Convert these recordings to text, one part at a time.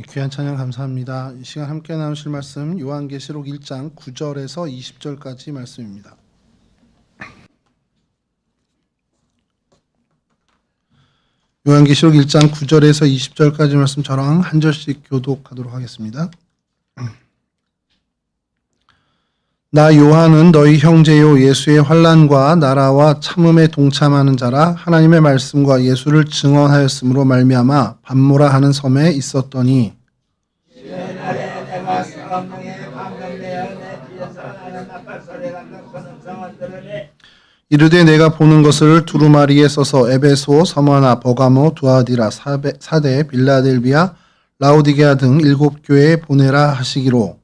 귀한 찬양 감사합니다. 이 시간 함께 나누실 말씀 요한계시록 1장 9절에서 20절까지 말씀입니다. 요한계시록 1장 9절에서 20절까지 말씀 저랑 한 절씩 교독하도록 하겠습니다. 나 요한은 너희 형제요 예수의 환난과 나라와 참음에 동참하는 자라 하나님의 말씀과 예수를 증언하였으므로 말미암아 밤모라 하는 섬에 있었더니 이르되 내가 보는 것을 두루마리에 써서 에베소, 서머나, 버가모, 두아디라, 사대, 빌라델비아, 라오디게아 등 7교회에 보내라 하시기로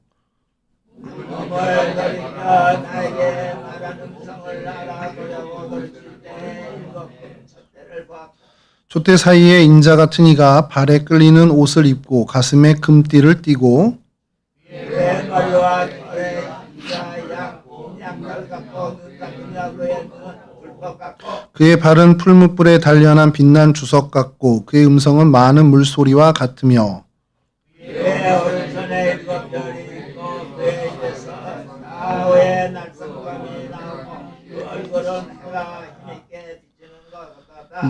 촛대 사이에 인자 같은 이가 발에 끌리는 옷을 입고 가슴에 금띠를 띠고 그의 발은 풀무불에 단련한 빛난 주석 같고 그의 음성은 많은 물소리와 같으며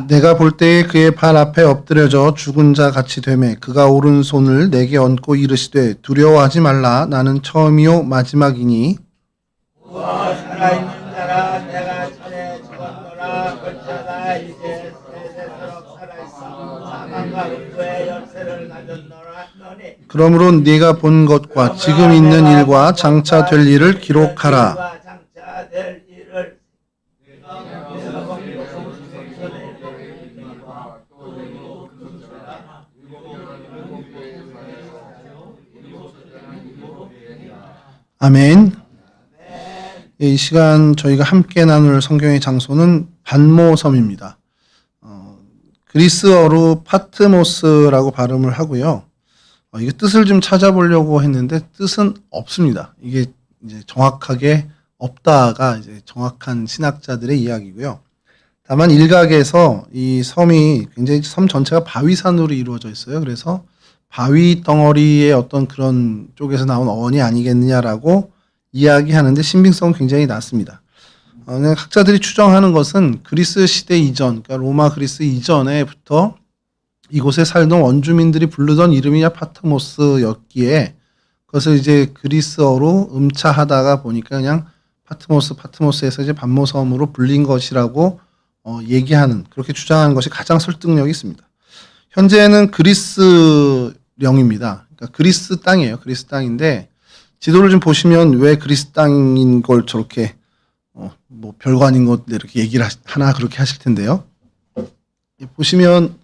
내가 볼 때에 그의 발 앞에 엎드려져 죽은 자 같이 되매 그가 오른손을 내게 얹고 이르시되 두려워하지 말라 나는 처음이요 마지막이니 살아있는 자라 내가 전에 죽었노라 걸쳐다 이제 세세토록 살아있어 사망과 음부의 열쇠를 가졌노라 너니 그러므로 네가 본 것과 지금 있는 일과 장차 될 일을 기록하라. 아멘. 이 시간 저희가 함께 나눌 성경의 장소는 반모섬입니다. 그리스어로 파트모스라고 발음을 하고요. 이게 뜻을 좀 찾아보려고 했는데 뜻은 없습니다. 이게 이제 정확하게 없다가 이제 정확한 신학자들의 이야기고요. 다만 일각에서 이 섬이 굉장히 섬 전체가 바위산으로 이루어져 있어요. 그래서 바위 덩어리의 어떤 그런 쪽에서 나온 어원이 아니겠느냐라고 이야기하는데 신빙성은 굉장히 낮습니다. 학자들이 추정하는 것은 그리스 시대 이전, 그러니까 로마 그리스 이전에부터 이곳에 살던 원주민들이 부르던 이름이 파트모스였기에 그것을 이제 그리스어로 음차하다가 보니까 그냥 파트모스에서 이제 반모섬으로 불린 것이라고 얘기하는, 그렇게 주장하는 것이 가장 설득력이 있습니다. 현재는 그리스령입니다. 그러니까 그리스 땅이에요. 그리스 땅인데 지도를 좀 보시면 왜 그리스 땅인 걸 저렇게 뭐 별거 아닌 것 이렇게 얘기를 하나 그렇게 하실 텐데요. 보시면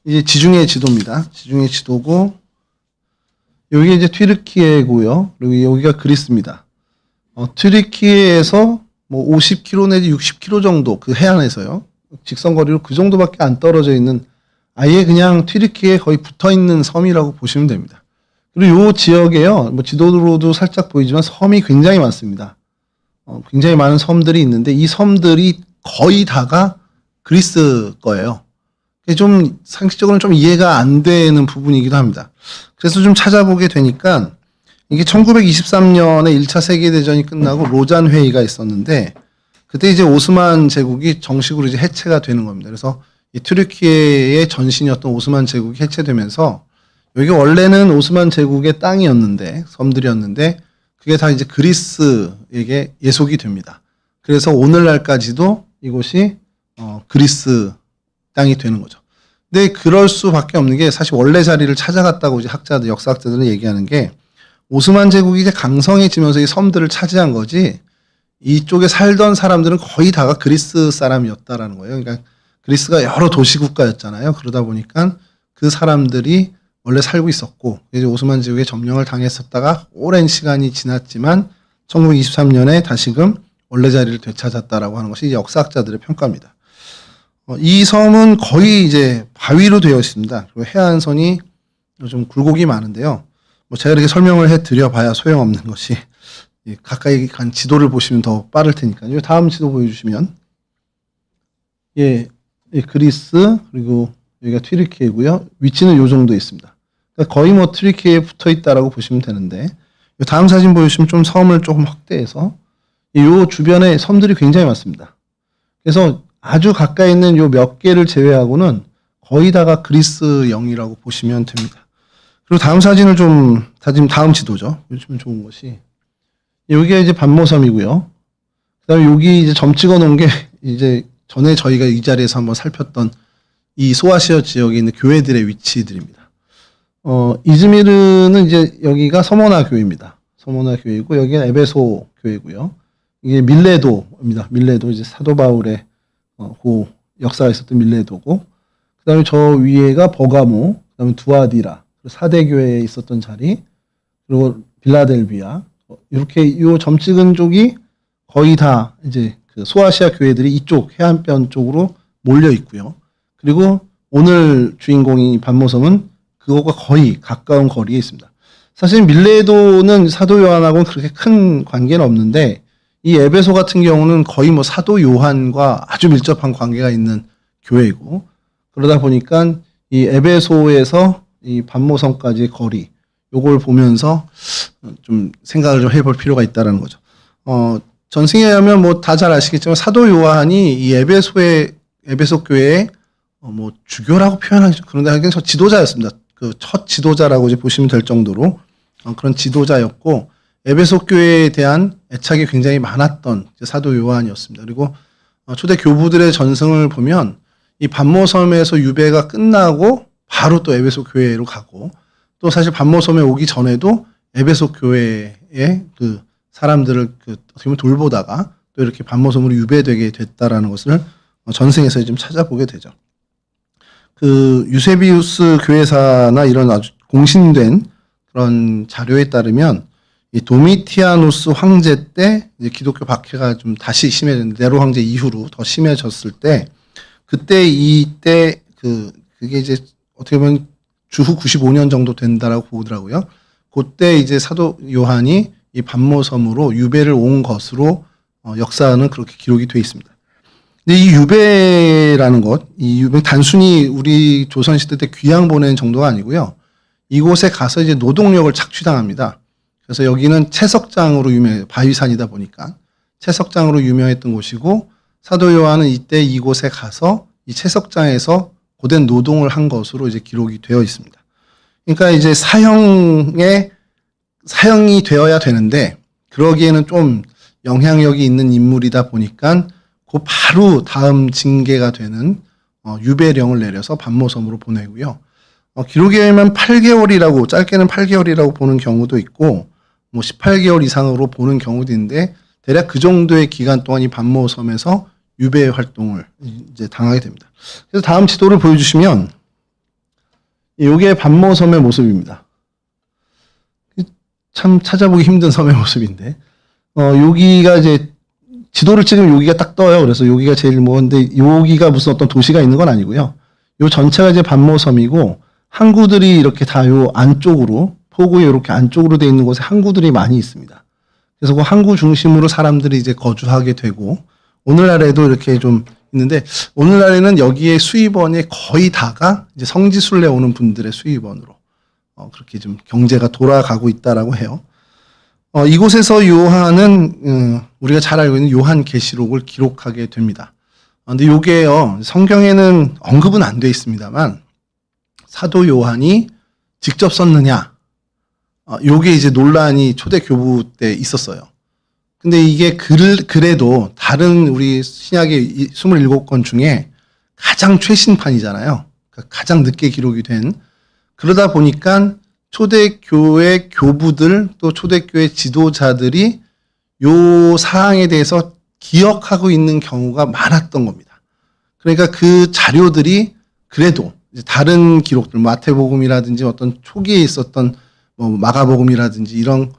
이제 지중해 지도입니다. 지중해 지도고 여기 이제 튀르키예고요. 그리고 여기가 그리스입니다. 튀르키예에서 뭐 50km 내지 60km 정도 그 해안에서요. 직선거리로 그 정도밖에 안 떨어져 있는 아예 그냥 튀르키예에 거의 붙어 있는 섬이라고 보시면 됩니다. 그리고 이 지역에요. 뭐 지도로도 살짝 보이지만 섬이 굉장히 많습니다. 굉장히 많은 섬들이 있는데 이 섬들이 거의 다가 그리스 거예요. 좀 상식적으로는 좀 이해가 안 되는 부분이기도 합니다. 그래서 좀 찾아보게 되니까 이게 1923년에 1차 세계대전이 끝나고 로잔 회의가 있었는데 그때 이제 오스만 제국이 정식으로 이제 해체가 되는 겁니다. 그래서 이 튀르키예의 전신이었던 오스만 제국이 해체되면서 여기 원래는 오스만 제국의 땅이었는데 섬들이었는데 그게 다 이제 그리스에게 예속이 됩니다. 그래서 오늘날까지도 이곳이 그리스 땅이 되는 거죠. 근데 그럴 수밖에 없는 게 사실 원래 자리를 찾아갔다고 이제 학자들, 역사학자들은 얘기하는 게 오스만 제국이 이제 강성해지면서 이 섬들을 차지한 거지 이쪽에 살던 사람들은 거의 다가 그리스 사람이었다라는 거예요. 그러니까 그리스가 여러 도시 국가였잖아요. 그러다 보니까 그 사람들이 원래 살고 있었고 이제 오스만 제국에 점령을 당했었다가 오랜 시간이 지났지만 1923년에 다시금 원래 자리를 되찾았다라고 하는 것이 역사학자들의 평가입니다. 이 섬은 거의 이제 바위로 되어 있습니다. 그리고 해안선이 좀 굴곡이 많은데요. 뭐 제가 이렇게 설명을 해드려 봐야 소용없는 것이 가까이 간 지도를 보시면 더 빠를 테니까요. 다음 지도 보여주시면 그리스 그리고 여기가 튀르키예고요. 위치는 이 정도 있습니다. 그러니까 거의 뭐 튀르키예에 붙어 있다라고 보시면 되는데, 이 다음 사진 보여주시면 좀 섬을 조금 확대해서 이 주변에 섬들이 굉장히 많습니다. 그래서 아주 가까이 있는 요 몇 개를 제외하고는 거의 다가 그리스형이라고 보시면 됩니다. 그리고 다음 사진을 다음 지도죠. 보시면 좋은 것이 여기가 이제 반모섬이고요. 그다음에 여기 이제 점 찍어 놓은 게 이제 전에 저희가 이 자리에서 한번 살폈던 이 소아시아 지역에 있는 교회들의 위치들입니다. 이즈미르는 이제 여기가 서머나 교회입니다. 서머나 교회이고 여기가 에베소 교회고요. 이게 밀레도입니다. 밀레도 이제 사도 바울의 그 역사가 있었던 밀레도고, 그다음에 저 위에가 버가모, 그다음에 두아디라, 사대 교회에 있었던 자리, 그리고 빌라델비아. 이렇게 요 점 찍은 쪽이 거의 다 이제 그 소아시아 교회들이 이쪽 해안변 쪽으로 몰려 있고요. 그리고 오늘 주인공인 반모섬은 그거가 거의 가까운 거리에 있습니다. 사실 밀레도는 사도 요한하고는 그렇게 큰 관계는 없는데, 이 에베소 같은 경우는 거의 뭐 사도 요한과 아주 밀접한 관계가 있는 교회이고, 그러다 보니까 이 에베소에서 이 반모섬까지의 거리, 요걸 보면서 좀 생각을 좀 해볼 필요가 있다라는 거죠. 전승에 하면 뭐 다 잘 아시겠지만 사도 요한이 이 에베소 교회의 뭐 주교라고 표현하기 좀 그런데 하여튼 지도자였습니다. 그 첫 지도자라고 이제 보시면 될 정도로 그런 지도자였고, 에베소 교회에 대한 애착이 굉장히 많았던 사도 요한이었습니다. 그리고 초대 교부들의 전승을 보면 이 반모섬에서 유배가 끝나고 바로 또 에베소 교회로 가고, 또 사실 반모섬에 오기 전에도 에베소 교회의 그 사람들을 어떻게 보면 돌보다가 또 이렇게 반모섬으로 유배되게 됐다라는 것을 전승에서 좀 찾아보게 되죠. 그 유세비우스 교회사나 이런 아주 공신된 그런 자료에 따르면 이 도미티아누스 황제 때 이제 기독교 박해가 좀 다시 심해졌는데, 네로 황제 이후로 더 심해졌을 때, 이때 그게 이제 어떻게 보면 주후 95년 정도 된다라고 보더라고요. 그때 이제 사도 요한이 이 반모섬으로 유배를 온 것으로 역사는 그렇게 기록이 되어 있습니다. 근데 이 유배라는 것, 이 유배 단순히 우리 조선시대 때 귀양 보내는 정도가 아니고요. 이곳에 가서 이제 노동력을 착취당합니다. 그래서 여기는 채석장으로 유명해요. 바위산이다 보니까 채석장으로 유명했던 곳이고, 사도 요한은 이때 이곳에 가서 이 채석장에서 고된 노동을 한 것으로 이제 기록이 되어 있습니다. 그러니까 이제 사형이 되어야 되는데, 그러기에는 좀 영향력이 있는 인물이다 보니까 그 바로 다음 징계가 되는 유배령을 내려서 반모섬으로 보내고요. 기록에 의하면 8개월이라고, 짧게는 8개월이라고 보는 경우도 있고, 뭐 18개월 이상으로 보는 경우도 있는데, 대략 그 정도의 기간 동안 이 반모섬에서 유배 활동을 이제 당하게 됩니다. 그래서 다음 지도를 보여주시면, 이게 반모섬의 모습입니다. 참 찾아보기 힘든 섬의 모습인데, 여기가 이제 지도를 찍으면 여기가 딱 떠요. 그래서 여기가 제일 먼데, 여기가 무슨 어떤 도시가 있는 건 아니고요. 요 전체가 이제 반모섬이고, 항구들이 이렇게 다 요 안쪽으로, 포구에 이렇게 안쪽으로 돼 있는 곳에 항구들이 많이 있습니다. 그래서 그 항구 중심으로 사람들이 이제 거주하게 되고, 오늘날에도 이렇게 좀 있는데, 오늘날에는 여기에 수입원이 거의 다가 이제 성지순례 오는 분들의 수입원으로 그렇게 좀 경제가 돌아가고 있다라고 해요. 이곳에서 요한은 우리가 잘 알고 있는 요한계시록을 기록하게 됩니다. 근데 요게요, 성경에는 언급은 안 돼 있습니다만 사도 요한이 직접 썼느냐, 요게 이제 논란이 초대 교부 때 있었어요. 근데 이게 그래도 다른 우리 신약의 27권 중에 가장 최신판이잖아요. 그러니까 가장 늦게 기록이 된. 그러다 보니까 초대교회 교부들 또 초대교회 지도자들이 요 사항에 대해서 기억하고 있는 경우가 많았던 겁니다. 그러니까 그 자료들이 그래도 이제 다른 기록들, 마태복음이라든지 어떤 초기에 있었던 뭐 마가복음이라든지 이런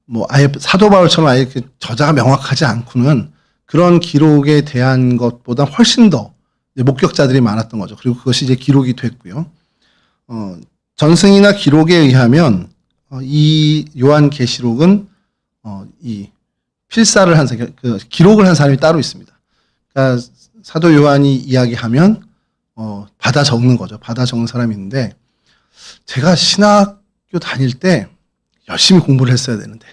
뭐 아예 사도 바울처럼 아예 그 저자가 명확하지 않고는 그런 기록에 대한 것보다 훨씬 더 목격자들이 많았던 거죠. 그리고 그것이 이제 기록이 됐고요. 전승이나 기록에 의하면 이 요한계시록은 이 필사를 한 사람, 그 기록을 한 사람이 따로 있습니다. 그러니까 사도 요한이 이야기하면 받아 적는 거죠. 받아 적는 사람이 있는데, 제가 신학교 다닐 때 열심히 공부를 했어야 되는데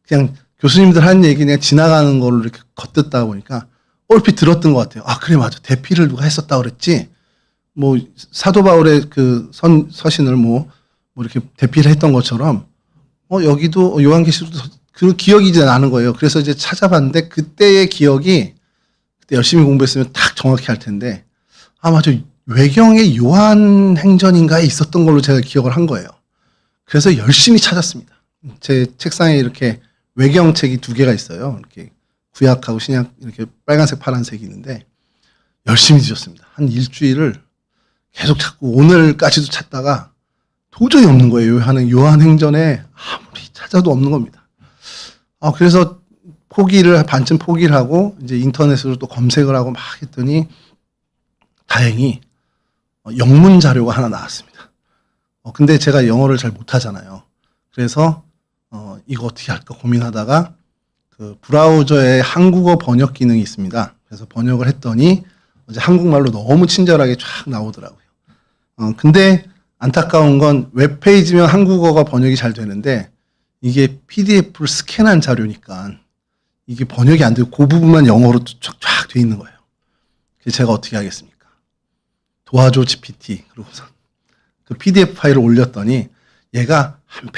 그냥 교수님들 하는 얘기 그냥 지나가는 걸로 이렇게 겉듣다 보니까 얼핏 들었던 것 같아요. 아, 그래, 맞아. 대피를 누가 했었다 그랬지. 뭐 사도 바울의 그 서신을 뭐 이렇게 대피를 했던 것처럼 여기도 요한계시록도 그 기억이 이제 나는 거예요. 그래서 이제 찾아봤는데 그때의 기억이 그때 열심히 공부했으면 딱 정확히 할 텐데 아, 맞아. 외경의 요한행전인가에 있었던 걸로 제가 기억을 한 거예요. 그래서 열심히 찾았습니다. 제 책상에 이렇게 외경책이 2개가 있어요. 이렇게 구약하고 신약 이렇게 빨간색, 파란색이 있는데 열심히 뒤졌습니다. 한 일주일을 계속 찾고 오늘까지도 찾다가 도저히 없는 거예요. 요한행전에 아무리 찾아도 없는 겁니다. 그래서 반쯤 포기를 하고 이제 인터넷으로 또 검색을 하고 막 했더니 다행히 영문 자료가 하나 나왔습니다. 근데 제가 영어를 잘 못하잖아요. 그래서 이거 어떻게 할까 고민하다가 그 브라우저에 한국어 번역 기능이 있습니다. 그래서 번역을 했더니 이제 한국말로 너무 친절하게 쫙 나오더라고요. 근데 안타까운 건 웹페이지면 한국어가 번역이 잘 되는데 이게 PDF를 스캔한 자료니까 이게 번역이 안 되고 그 부분만 영어로 쫙 돼 있는 거예요. 그래서 제가 어떻게 하겠습니까? 도와줘 GPT. 그러고서 그 PDF 파일을 올렸더니 얘가 한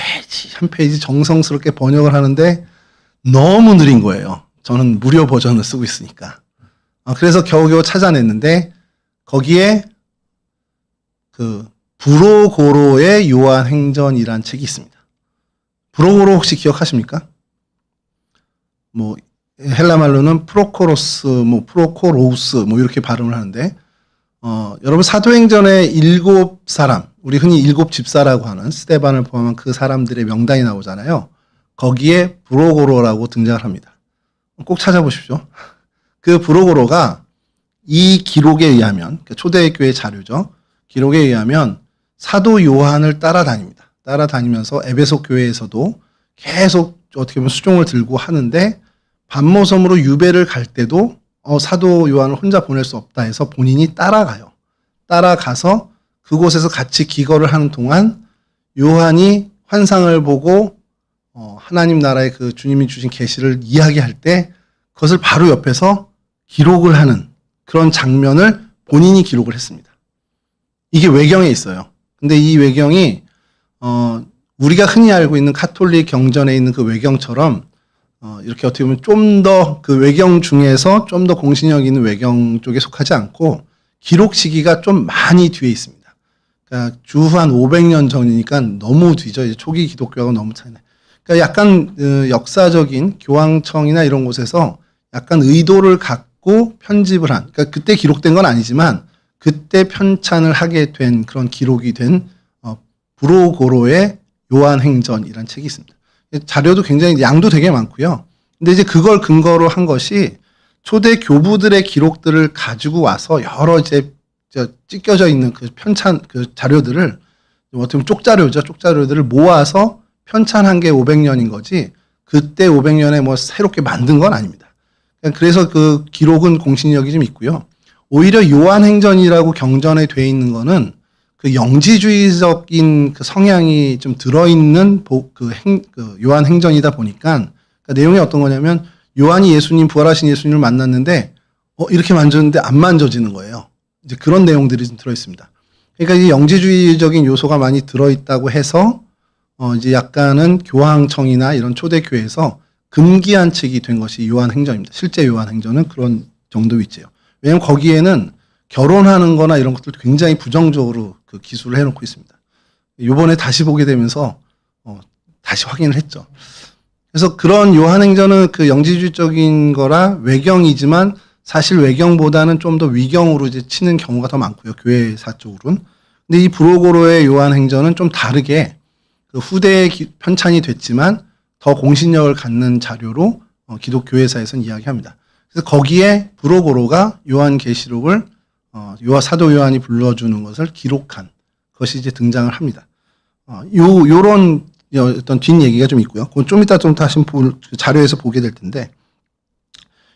페이지 정성스럽게 번역을 하는데 너무 느린 거예요. 저는 무료 버전을 쓰고 있으니까. 그래서 겨우겨우 찾아냈는데 거기에 그 브로고로의 요한행전이란 책이 있습니다. 브로고로 혹시 기억하십니까? 뭐 헬라 말로는 프로코로스, 프로코로우스 이렇게 발음을 하는데 여러분 사도행전에 7사람, 우리 흔히 7집사라고 하는 스데반을 포함한 그 사람들의 명단이 나오잖아요. 거기에 브로고로라고 등장을 합니다. 꼭 찾아보십시오. 그 브로고로가 이 기록에 의하면, 초대교회 자료죠. 기록에 의하면 사도 요한을 따라다닙니다. 따라다니면서 에베소 교회에서도 계속 어떻게 보면 수종을 들고 하는데 반모섬으로 유배를 갈 때도 사도 요한을 혼자 보낼 수 없다 해서 본인이 따라가요. 따라가서 그곳에서 같이 기거를 하는 동안 요한이 환상을 보고 하나님 나라의 그 주님이 주신 계시를 이야기할 때 그것을 바로 옆에서 기록을 하는 그런 장면을 본인이 기록을 했습니다. 이게 외경에 있어요. 근데 이 외경이 우리가 흔히 알고 있는 카톨릭 경전에 있는 그 외경처럼 이렇게 어떻게 보면 좀 더 그 외경 중에서 좀 더 공신력 있는 외경 쪽에 속하지 않고 기록 시기가 좀 많이 뒤에 있습니다. 그러니까 주후 한 500년 전이니까 너무 뒤죠. 이제 초기 기독교하고 너무 차이나요. 그러니까 약간 역사적인 교황청이나 이런 곳에서 약간 의도를 갖고 편집을 한, 그러니까 그때 기록된 건 아니지만 그때 편찬을 하게 된 그런 기록이 된 브로고로의 요한행전이라는 책이 있습니다. 자료도 굉장히 양도 되게 많고요. 근데 이제 그걸 근거로 한 것이 초대 교부들의 기록들을 가지고 와서 여러 이제 찢겨져 있는 그 편찬 그 자료들을 어떻게 보면 쪽자료죠. 쪽자료들을 모아서 편찬한 게 500년인 거지 그때 500년에 뭐 새롭게 만든 건 아닙니다. 그래서 그 기록은 공신력이 좀 있고요. 오히려 요한행전이라고 경전에 돼 있는 거는 그 영지주의적인 그 성향이 좀 들어있는 그 요한행전이다 보니까 그러니까 내용이 어떤 거냐면 요한이 예수님, 부활하신 예수님을 만났는데 이렇게 만졌는데 안 만져지는 거예요. 이제 그런 내용들이 좀 들어있습니다. 그러니까 이 영지주의적인 요소가 많이 들어있다고 해서 이제 약간은 교황청이나 이런 초대교회에서 금기한 책이 된 것이 요한행전입니다. 실제 요한행전은 그런 정도 위치예요. 왜냐하면 거기에는 결혼하는 거나 이런 것들 굉장히 부정적으로 그 기술을 해놓고 있습니다. 요번에 다시 보게 되면서 다시 확인을 했죠. 그래서 그런 요한행전은 그 영지주의적인 거라 외경이지만 사실 외경보다는 좀 더 위경으로 이제 치는 경우가 더 많고요. 교회사 쪽으로는. 근데 이 브로고로의 요한행전은 좀 다르게 그 후대에 편찬이 됐지만 더 공신력을 갖는 자료로 기독교회사에서는 이야기합니다. 그래서 거기에 브로고로가 요한계시록을 사도 요한이 불러주는 것을 기록한 것이 이제 등장을 합니다. 요런 어떤 뒷얘기가 좀 있고요. 그건 좀 이따 좀 다시 자료에서 보게 될 텐데.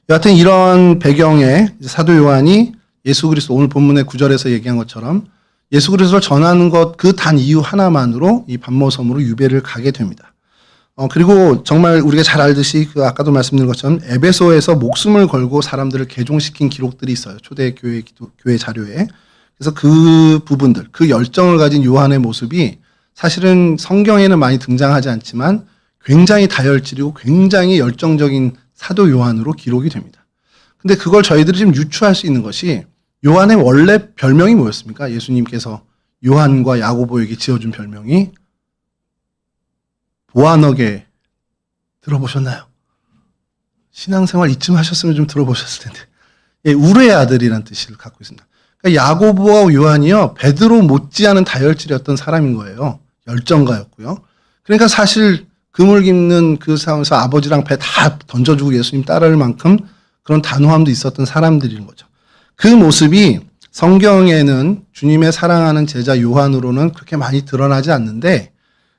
여하튼 이런 배경에 사도 요한이 예수 그리스도 오늘 본문의 9절에서 얘기한 것처럼 예수 그리스도를 전하는 것 그 단 이유 하나만으로 이 반모섬으로 유배를 가게 됩니다. 그리고 정말 우리가 잘 알듯이 그 아까도 말씀드린 것처럼 에베소에서 목숨을 걸고 사람들을 개종시킨 기록들이 있어요. 초대교회 교회 자료에. 그래서 그 부분들, 그 열정을 가진 요한의 모습이 사실은 성경에는 많이 등장하지 않지만 굉장히 다혈질이고 굉장히 열정적인 사도 요한으로 기록이 됩니다. 근데 그걸 저희들이 좀 유추할 수 있는 것이 요한의 원래 별명이 뭐였습니까? 예수님께서 요한과 야고보에게 지어준 별명이 보아너게 들어보셨나요? 신앙생활 이쯤 하셨으면 좀 들어보셨을 텐데. 예, 우르의 아들이라는 뜻을 갖고 있습니다. 그러니까 야고보와 요한이요, 베드로 못지않은 다혈질이었던 사람인 거예요. 열정가였고요. 그러니까 사실 금을 깁는 그 상황에서 아버지랑 배 다 던져주고 예수님 따를 만큼 그런 단호함도 있었던 사람들인 거죠. 그 모습이 성경에는 주님의 사랑하는 제자 요한으로는 그렇게 많이 드러나지 않는데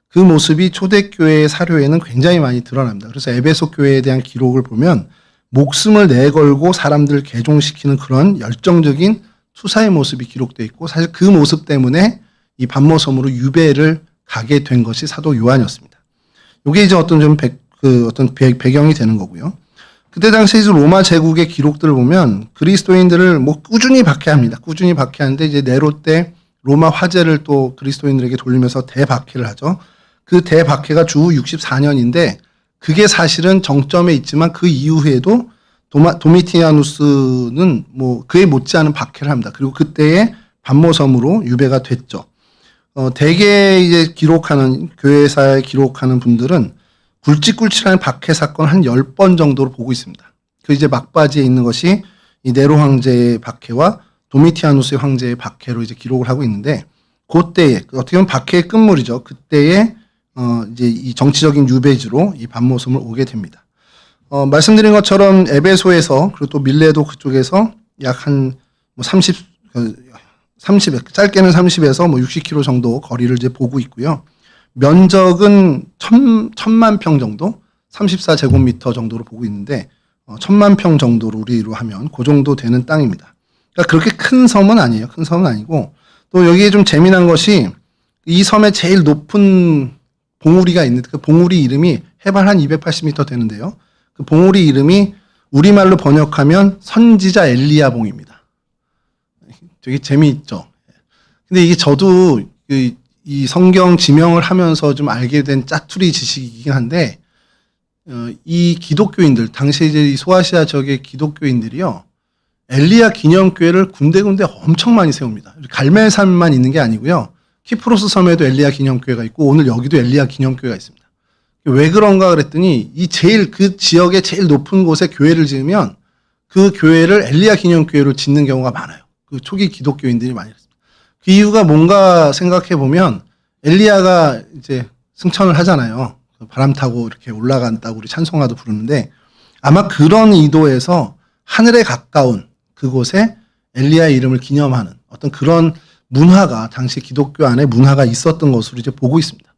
그 모습이 초대교회의 사료에는 굉장히 많이 드러납니다. 그래서 에베소 교회에 대한 기록을 보면 목숨을 내걸고 사람들을 개종시키는 그런 열정적인 투사의 모습이 기록되어 있고 사실 그 모습 때문에 이 반모섬으로 유배를 가게 된 것이 사도 요한이었습니다. 이게 이제 어떤 좀 어떤 배경이 되는 거고요. 그때 당시 로마 제국의 기록들을 보면 그리스도인들을 뭐 꾸준히 박해합니다. 꾸준히 박해하는데 이제 네로 때 로마 화제를 또 그리스도인들에게 돌리면서 대박해를 하죠. 그 대박해가 주 64년인데 그게 사실은 정점에 있지만 그 이후에도 도미티아누스는 뭐 그에 못지않은 박해를 합니다. 그리고 그때의 반모섬으로 유배가 됐죠. 대개 이제 기록하는 교회사에 기록하는 분들은 굵직굵직한 박해 사건 한 10번 정도로 보고 있습니다. 그 이제 막바지에 있는 것이 이 네로 황제의 박해와 도미티아누스의 황제의 박해로 이제 기록을 하고 있는데 그때에 어떻게 보면 박해의 끝물이죠. 그때에 이제 이 정치적인 유배지로 이 반모섬을 오게 됩니다. 말씀드린 것처럼 에베소에서 그리고 또 밀레도 그쪽에서 약 한 뭐 30 짧게는 30에서 뭐 60km 정도 거리를 이제 보고 있고요. 면적은 1,000만 평 정도, 34제곱미터 정도로 보고 있는데 1,000만 평 정도로 우리로 하면 그 정도 되는 땅입니다. 그러니까 그렇게 큰 섬은 아니에요. 큰 섬은 아니고 또 여기에 좀 재미난 것이 이 섬에 제일 높은 봉우리가 있는데 그 봉우리 이름이 해발 한 280m 되는데요. 그 봉우리 이름이 우리말로 번역하면 선지자 엘리야봉입니다. 되게 재미있죠. 근데 이게 저도 이 성경 지명을 하면서 좀 알게 된 짜투리 지식이긴 한데 이 기독교인들 당시 이제 이 소아시아 지역의 기독교인들이요 엘리야 기념교회를 군데군데 엄청 많이 세웁니다. 갈멜산만 있는 게 아니고요. 키프로스 섬에도 엘리야 기념교회가 있고 오늘 여기도 엘리야 기념교회가 있습니다. 왜 그런가 그랬더니 이 그 지역의 제일 높은 곳에 교회를 지으면 그 교회를 엘리야 기념교회로 짓는 경우가 많아요. 그 초기 기독교인들이 많이 그랬습니다. 그 이유가 뭔가 생각해 보면 엘리야가 이제 승천을 하잖아요. 바람 타고 이렇게 올라간다고 우리 찬송가도 부르는데 아마 그런 의도에서 하늘에 가까운 그곳에 엘리야의 이름을 기념하는 어떤 그런 문화가 당시 기독교 안에 문화가 있었던 것으로 이제 보고 있습니다.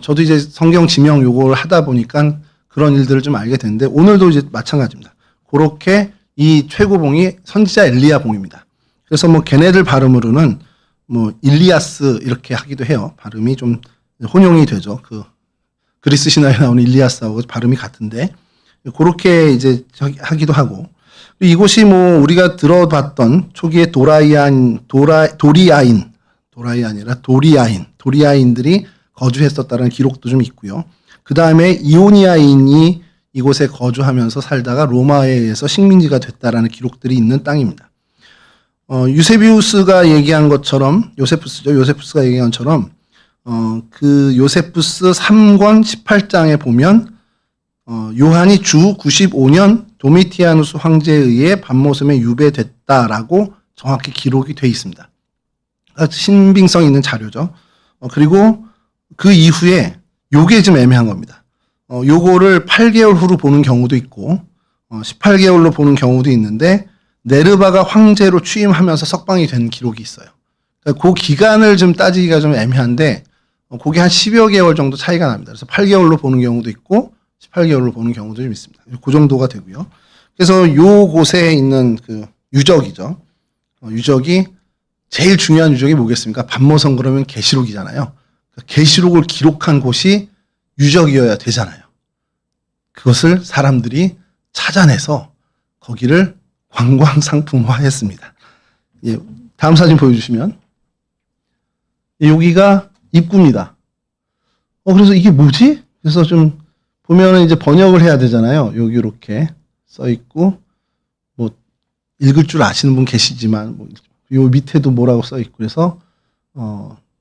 저도 이제 성경 지명 요걸 하다 보니까 그런 일들을 좀 알게 됐는데 오늘도 이제 마찬가지입니다. 그렇게 이 최고봉이 선지자 엘리야봉입니다. 그래서 뭐 걔네들 발음으로는 뭐 일리아스 이렇게 하기도 해요. 발음이 좀 혼용이 되죠. 그 그리스 신화에 나오는 일리아스하고 발음이 같은데 그렇게 이제 하기도 하고 이곳이 뭐 우리가 들어봤던 초기에 도리아인들이 거주했었다는 기록도 좀 있고요. 그 다음에 이오니아인이 이곳에 거주하면서 살다가 로마에 의해서 식민지가 됐다라는 기록들이 있는 땅입니다. 유세비우스가 얘기한 것처럼 요세푸스가 얘기한 것처럼 그 요세푸스 3권 18장에 보면 요한이 주 95년 도미티아누스 황제에 의해 반모섬에 유배됐다라고 정확히 기록이 돼 있습니다. 신빙성 있는 자료죠. 그리고 그 이후에 요게 좀 애매한 겁니다. 요거를 8개월 후로 보는 경우도 있고 18개월로 보는 경우도 있는데 네르바가 황제로 취임하면서 석방이 된 기록이 있어요. 그러니까 그 기간을 좀 따지기가 좀 애매한데 그게 한 10여 개월 정도 차이가 납니다. 그래서 8개월로 보는 경우도 있고 18개월로 보는 경우도 좀 있습니다. 그 정도가 되고요. 그래서 요 곳에 있는 그 유적이죠. 유적이 제일 중요한 유적이 뭐겠습니까? 반모성 그러면 계시록이잖아요. 계시록을 기록한 곳이 유적이어야 되잖아요. 그것을 사람들이 찾아내서 거기를 관광상품화했습니다. 예, 다음 사진 보여주시면 여기가 입구입니다. 그래서 이게 뭐지? 그래서 좀 보면은 이제 번역을 해야 되잖아요. 여기 이렇게 써 있고 뭐 읽을 줄 아시는 분 계시지만 요 밑에도 뭐라고 써 있고 그래서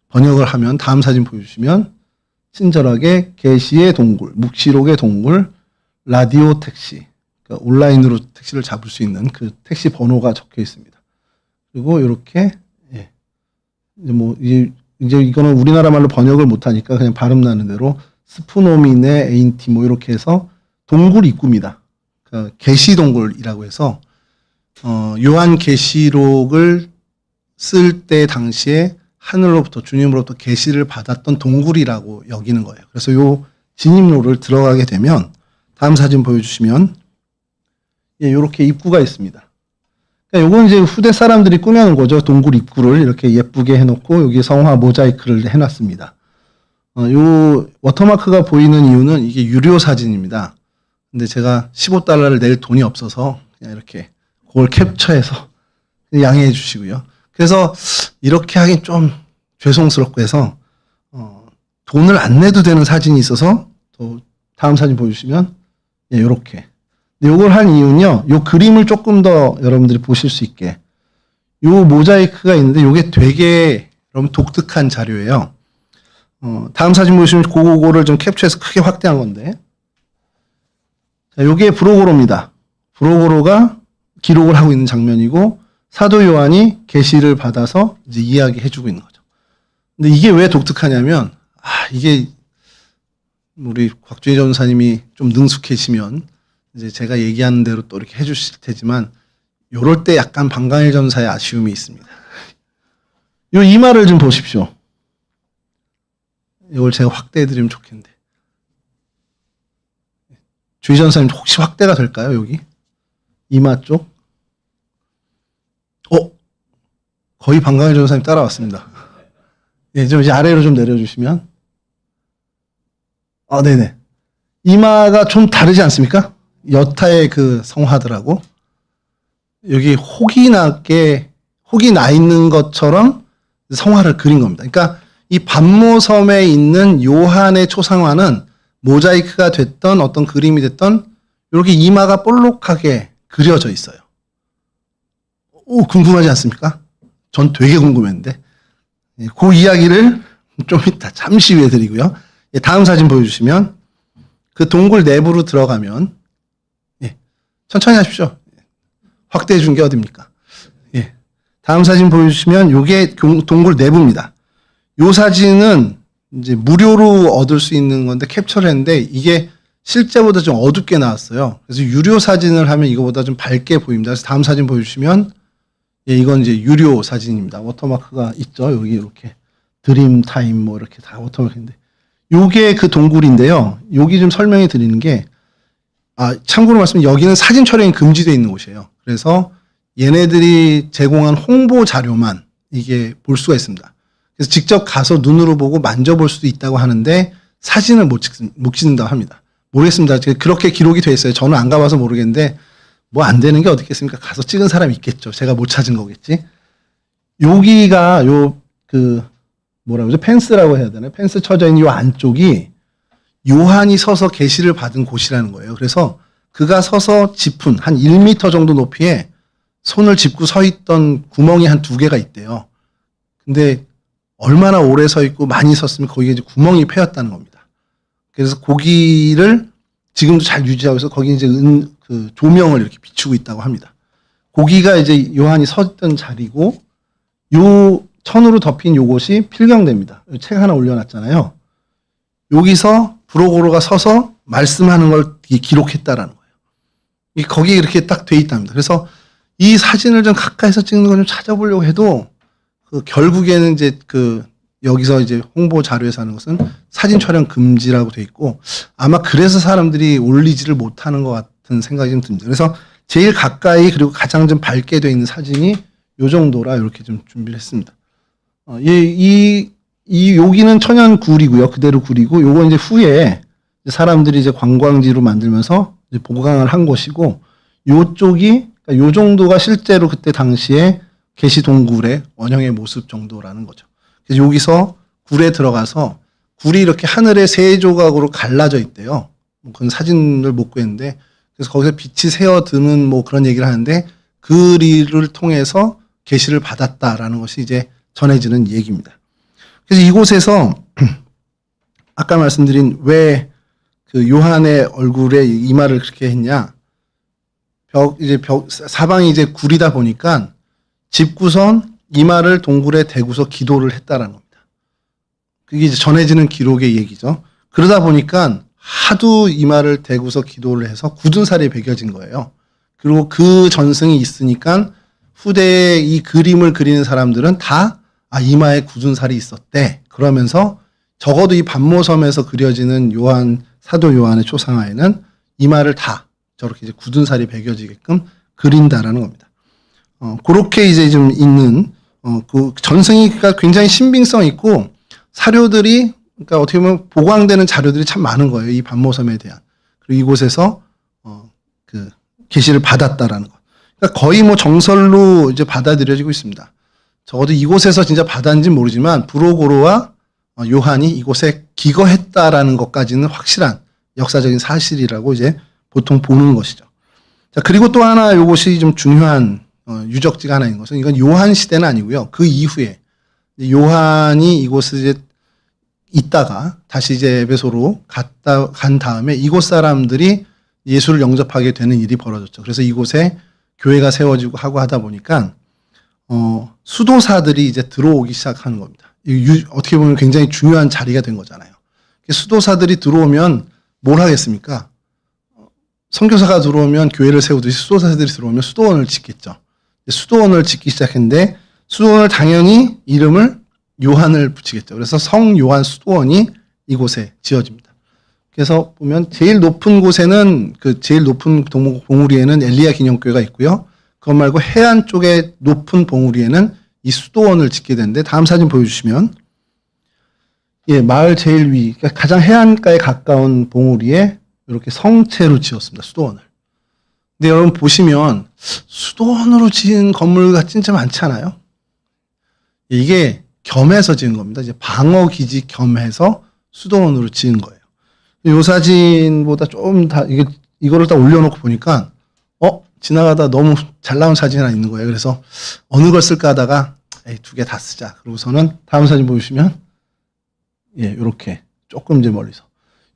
번역을 하면 다음 사진 보여주시면 친절하게 계시의 동굴, 묵시록의 동굴, 라디오 택시, 그러니까 온라인으로 택시를 잡을 수 있는 그 택시 번호가 적혀 있습니다. 그리고 이렇게 예. 이제 이거는 우리나라 말로 번역을 못 하니까 그냥 발음 나는 대로 스푸노미네 에인티 뭐 이렇게 해서 동굴 입구입니다. 그러니까 계시 동굴이라고 해서 요한 계시록을 쓸 때 당시에 하늘로부터 주님으로부터 계시를 받았던 동굴이라고 여기는 거예요. 그래서 요 진입로를 들어가게 되면 다음 사진 보여주시면 예, 요렇게 입구가 있습니다. 그러니까 요건 이제 후대 사람들이 꾸며놓은 거죠. 동굴 입구를 이렇게 예쁘게 해놓고 여기 성화 모자이크를 해놨습니다. 요 워터마크가 보이는 이유는 이게 유료 사진입니다. 근데 제가 15달러를 낼 돈이 없어서 그냥 이렇게 그걸 캡처해서 양해해 주시고요. 그래서 이렇게 하긴 좀 죄송스럽고 해서 돈을 안 내도 되는 사진이 있어서 또 다음 사진 보여주시면 예, 요렇게. 근데 요걸 한 이유는요. 요 그림을 조금 더 여러분들이 보실 수 있게 요 모자이크가 있는데 요게 되게 여러분 독특한 자료예요. 다음 사진 보시면 그거를 좀 캡처해서 크게 확대한 건데 자, 요게 브로고로입니다. 브로고로가 기록을 하고 있는 장면이고 사도 요한이 계시를 받아서 이제 이야기해주고 있는 거죠. 근데 이게 왜 독특하냐면 이게 우리 곽주희 전사님이 좀 능숙해지면 이제 제가 얘기하는 대로 또 이렇게 해주실 테지만 요럴 때 약간 방강일 전사의 아쉬움이 있습니다. 요 이마를 좀 보십시오. 이걸 제가 확대해드리면 좋겠는데 주희 전사님 혹시 확대가 될까요? 여기 이마 쪽? 거의 방강일 전사님 따라왔습니다. 예, 좀 이제 아래로 좀 내려주시면 네네. 이마가 좀 다르지 않습니까? 여타의 그 성화들하고 여기 혹이 나 있는 것처럼 성화를 그린 겁니다. 그러니까 이 반모섬에 있는 요한의 초상화는 모자이크가 됐던 어떤 그림이 됐던 이렇게 이마가 볼록하게 그려져 있어요. 궁금하지 않습니까? 전 되게 궁금했는데 그 이야기를 좀 이따 잠시 후에 드리고요. 다음 사진 보여주시면 그 동굴 내부로 들어가면 천천히 하십시오. 확대해 준 게 어딥니까? 다음 사진 보여주시면 이게 동굴 내부입니다. 이 사진은 이제 무료로 얻을 수 있는 건데 캡처를 했는데 이게 실제보다 좀 어둡게 나왔어요. 그래서 유료 사진을 하면 이거보다 좀 밝게 보입니다. 그래서 다음 사진 보여주시면 이건 이제 유료 사진입니다. 워터마크가 있죠. 여기 이렇게 드림 타임 뭐 이렇게 다 워터마크인데 요게 그 동굴인데요. 여기 좀 설명해 드리는 게 참고로 말씀드리면 여기는 사진 촬영이 금지되어 있는 곳이에요. 그래서 얘네들이 제공한 홍보 자료만 이게 볼 수가 있습니다. 그래서 직접 가서 눈으로 보고 만져볼 수도 있다고 하는데 사진을 못 찍는다고 합니다. 모르겠습니다. 그렇게 기록이 돼 있어요. 저는 안 가봐서 모르겠는데 뭐 안 되는 게 어디 있겠습니까? 가서 찍은 사람이 있겠죠. 제가 못 찾은 거겠지. 여기가 뭐라고 그러죠? 펜스라고 해야 되나요? 펜스 쳐져 있는 요 안쪽이 요한이 서서 계시를 받은 곳이라는 거예요. 그래서 그가 서서 짚은 한 1m 정도 높이에 손을 짚고 서 있던 구멍이 한 2개가 있대요. 근데 얼마나 오래 서 있고 많이 섰으면 거기에 이제 구멍이 패였다는 겁니다. 그래서 거기를 지금도 잘 유지하고 있어서 거기 이제 그 조명을 이렇게 비추고 있다고 합니다. 거기가 이제 요한이 서 있던 자리고 요 천으로 덮인 요것이 필경대입니다. 책 하나 올려놨잖아요. 여기서 브로고로가 서서 말씀하는 걸 기록했다라는 거예요. 거기에 이렇게 딱 돼 있답니다. 그래서 이 사진을 좀 가까이서 찍는 걸 좀 찾아보려고 해도 결국에는 이제 여기서 이제 홍보 자료에서 하는 것은 사진 촬영 금지라고 돼 있고 아마 그래서 사람들이 올리지를 못하는 것 같은 생각이 좀 듭니다. 그래서 제일 가까이 그리고 가장 좀 밝게 돼 있는 사진이 요 정도라 이렇게 좀 준비를 했습니다. 여기는 천연 굴이고요. 그대로 굴이고, 요거 이제 후에 사람들이 이제 관광지로 만들면서 이제 보강을 한 곳이고, 요쪽이, 그러니까 요 정도가 실제로 그때 당시에 계시 동굴의 원형의 모습 정도라는 거죠. 그래서 여기서 굴에 들어가서 굴이 이렇게 하늘에 세 조각으로 갈라져 있대요. 그건 사진을 못 구했는데, 그래서 거기서 빛이 새어드는 뭐 그런 얘기를 하는데, 그 일을 통해서 계시를 받았다라는 것이 이제 전해지는 얘기입니다. 그래서 이곳에서 아까 말씀드린 왜 그 요한의 얼굴에 이마를 그렇게 했냐, 사방이 이제 굴이다 보니까 집구선 이마를 동굴에 대고서 기도를 했다라는 겁니다. 그게 이제 전해지는 기록의 얘기죠. 그러다 보니까 하도 이마를 대고서 기도를 해서 굳은 살이 베겨진 거예요. 그리고 그 전승이 있으니까 후대에 이 그림을 그리는 사람들은 다 이마에 굳은 살이 있었대. 그러면서 적어도 이 반모섬에서 그려지는 사도 요한의 초상화에는 이마를 다 저렇게 이제 굳은 살이 베겨지게끔 그린다라는 겁니다. 그렇게 이제 좀 있는, 그 전승이가 굉장히 신빙성 있고 사료들이, 그러니까 어떻게 보면 보강되는 자료들이 참 많은 거예요. 이 반모섬에 대한. 그리고 이곳에서, 그 계시를 받았다라는 것. 그러니까 거의 뭐 정설로 이제 받아들여지고 있습니다. 적어도 이곳에서 진짜 받았는지 모르지만 브로고로와 요한이 이곳에 기거했다라는 것까지는 확실한 역사적인 사실이라고 이제 보통 보는 것이죠. 자, 그리고 또 하나 이것이 좀 중요한 유적지가 하나 있는 것은, 이건 요한 시대는 아니고요. 그 이후에 요한이 이곳에 이제 있다가 다시 이제 에베소로 간 다음에 이곳 사람들이 예수를 영접하게 되는 일이 벌어졌죠. 그래서 이곳에 교회가 세워지고 하고 하다 보니까 수도사들이 이제 들어오기 시작하는 겁니다. 어떻게 보면 굉장히 중요한 자리가 된 거잖아요. 수도사들이 들어오면 뭘 하겠습니까? 선교사가 들어오면 교회를 세우듯이 수도사들이 들어오면 수도원을 짓겠죠. 수도원을 짓기 시작했는데, 수도원을 당연히 이름을 요한을 붙이겠죠. 그래서 성 요한 수도원이 이곳에 지어집니다. 그래서 보면 제일 높은 곳에는, 그 제일 높은 봉우리에는 엘리야 기념교회가 있고요. 그것 말고 해안 쪽에 높은 봉우리에는 이 수도원을 짓게 되는데, 다음 사진 보여주시면, 마을 제일 위, 그러니까 가장 해안가에 가까운 봉우리에 이렇게 성체로 지었습니다. 수도원을. 근데 여러분 보시면 수도원으로 지은 건물가 진짜 많지 않아요? 이게 겸해서 지은 겁니다. 이제 방어기지 겸해서 수도원으로 지은 거예요. 이 사진보다 좀 이거를 다 올려놓고 보니까, 지나가다 너무 잘 나온 사진이 하나 있는 거예요. 그래서 어느 걸 쓸까 하다가, 두 개 다 쓰자. 그러고서는 다음 사진 보여주시면, 요렇게 조금 이제 멀리서.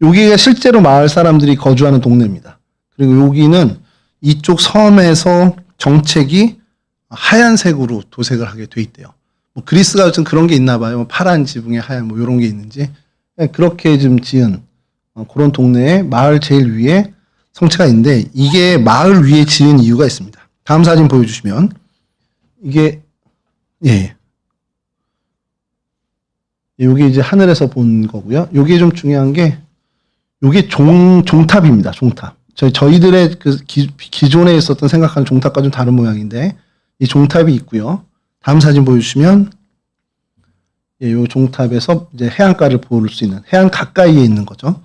여기가 실제로 마을 사람들이 거주하는 동네입니다. 그리고 여기는 이쪽 섬에서 정책이 하얀색으로 도색을 하게 돼 있대요. 뭐 그리스가 무슨 그런 게 있나 봐요. 파란 지붕에 하얀 뭐 이런 게 있는지. 그렇게 좀 지은 그런 동네에 마을 제일 위에 성체가 있는데, 이게 마을 위에 지은 이유가 있습니다. 다음 사진 보여주시면, 이게 요게 이제 하늘에서 본 거고요. 요게 좀 중요한 게, 요게 종탑입니다. 종탑. 저희들의 그 기존에 있었던 생각하는 종탑과 좀 다른 모양인데, 이 종탑이 있고요. 다음 사진 보여주시면, 요 종탑에서 이제 해안가를 볼 수 있는, 해안 가까이에 있는 거죠.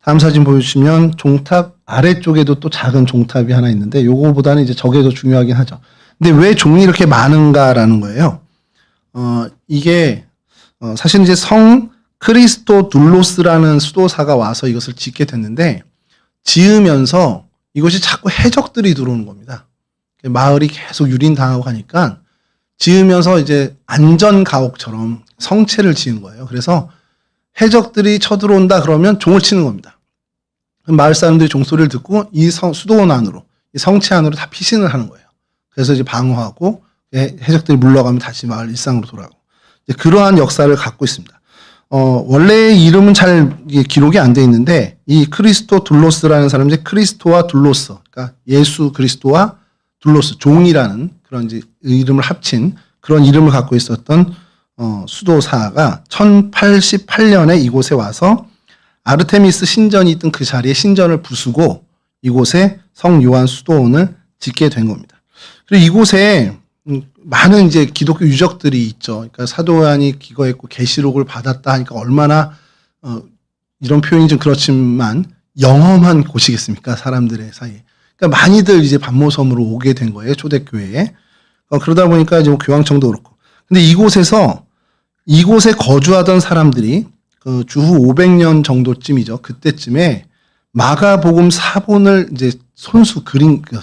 다음 사진 보여주시면 종탑 아래쪽에도 또 작은 종탑이 하나 있는데, 요거보다는 이제 저게 더 중요하긴 하죠. 근데 왜 종이 이렇게 많은가라는 거예요. 이게 사실 이제 성 크리스토둘로스라는 수도사가 와서 이것을 짓게 됐는데, 지으면서 이것이 자꾸 해적들이 들어오는 겁니다. 마을이 계속 유린당하고 하니까 지으면서 이제 안전가옥처럼 성체를 지은 거예요. 그래서 해적들이 쳐들어온다 그러면 종을 치는 겁니다. 마을 사람들이 종소리를 듣고 이 수도원 안으로, 이 성체 안으로 다 피신을 하는 거예요. 그래서 이제 방어하고 해적들이 물러가면 다시 마을 일상으로 돌아가고, 그러한 역사를 갖고 있습니다. 원래의 이름은 잘 기록이 안 돼 있는데, 이 크리스토둘로스라는 사람이 이제 크리스토와 둘로스, 그러니까 예수 그리스도와 둘로스, 종이라는 그런 이제 이름을 합친 그런 이름을 갖고 있었던 수도사가 1088년에 이곳에 와서 아르테미스 신전이 있던 그 자리에 신전을 부수고 이곳에 성 요한 수도원을 짓게 된 겁니다. 그리고 이곳에 많은 이제 기독교 유적들이 있죠. 그러니까 사도 요한이 기거했고 계시록을 받았다 하니까 얼마나 이런 표현이 좀 그렇지만 영험한 곳이겠습니까? 사람들의 사이에. 그러니까 많이들 이제 반모섬으로 오게 된 거예요. 초대교회에. 그러다 보니까 이제 뭐 교황청도 그렇고. 근데 이곳에 거주하던 사람들이 그 주후 500년 정도쯤이죠. 그때쯤에 마가복음 사본을 이제 손수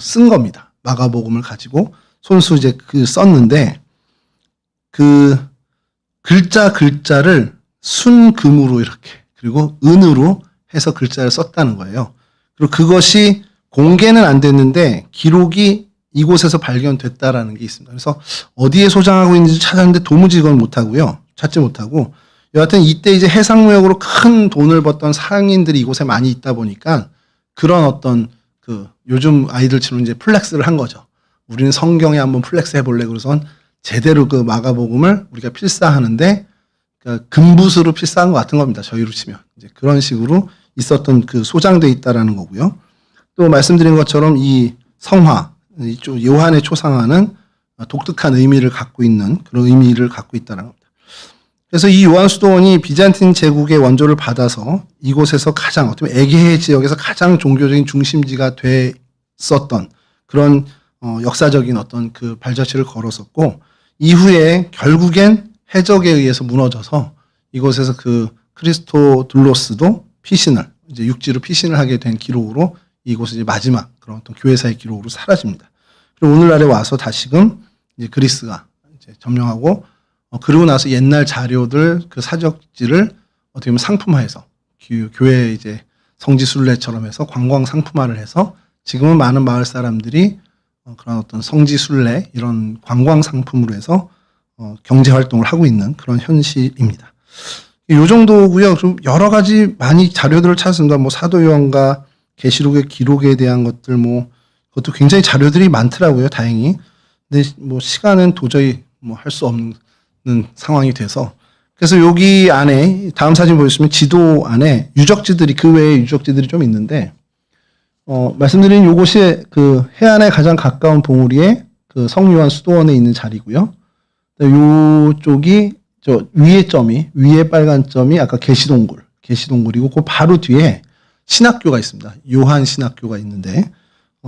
쓴 겁니다. 마가복음을 가지고 손수 이제 썼는데 그 글자를 순금으로 이렇게 그리고 은으로 해서 글자를 썼다는 거예요. 그리고 그것이 공개는 안 됐는데 기록이 이곳에서 발견됐다라는 게 있습니다. 그래서 어디에 소장하고 있는지 찾았는데 도무지 그건 못하고요. 찾지 못하고 여하튼 이때 이제 해상무역으로 큰 돈을 벌던 상인들이 이곳에 많이 있다 보니까 그런 어떤 요즘 아이들처럼 이제 플렉스를 한 거죠. 우리는 성경에 한번 플렉스 해볼래. 그래서 제대로 그 마가복음을 우리가 필사하는데 그러니까 금붓으로 필사한 것 같은 겁니다. 저희로 치면 이제 그런 식으로 있었던 소장돼 있다라는 거고요. 또 말씀드린 것처럼 이 성화, 이쪽 요한의 초상화는 독특한 의미를 갖고 있는 그런 의미를 갖고 있다는 겁니다. 그래서 이 요한 수도원이 비잔틴 제국의 원조를 받아서 이곳에서 가장 어떻게 보면 에게해 지역에서 가장 종교적인 중심지가 됐었던 그런 역사적인 어떤 발자취를 걸었었고 이후에 결국엔 해적에 의해서 무너져서 이곳에서 크리스토둘로스도 피신을 이제 육지로 피신을 하게 된 기록으로 이곳은 이제 마지막 그런 어떤 교회사의 기록으로 사라집니다. 그리고 오늘날에 와서 다시금 이제 그리스가 이제 점령하고 그러고 나서 옛날 자료들 사적지를 어떻게 보면 상품화해서 교회 이제 성지순례처럼 해서 관광 상품화를 해서 지금은 많은 마을 사람들이 그런 어떤 성지순례 이런 관광 상품으로 해서 경제 활동을 하고 있는 그런 현실입니다. 이 정도고요. 좀 여러 가지 많이 자료들을 찾았습니다. 뭐 사도 요한과 계시록의 기록에 대한 것들 그것도 굉장히 자료들이 많더라고요. 다행히. 근데 뭐 시간은 도저히 할 수 없는 상황이 돼서 그래서 여기 안에 다음 사진 보시면 지도 안에 유적지들이 그 외에 유적지들이 좀 있는데 말씀드린 요곳이 해안에 가장 가까운 봉우리에 성요한 수도원에 있는 자리고요. 요쪽이 위에 빨간 점이 아까 계시동굴이고 그 바로 뒤에 신학교가 있습니다. 요한 신학교가 있는데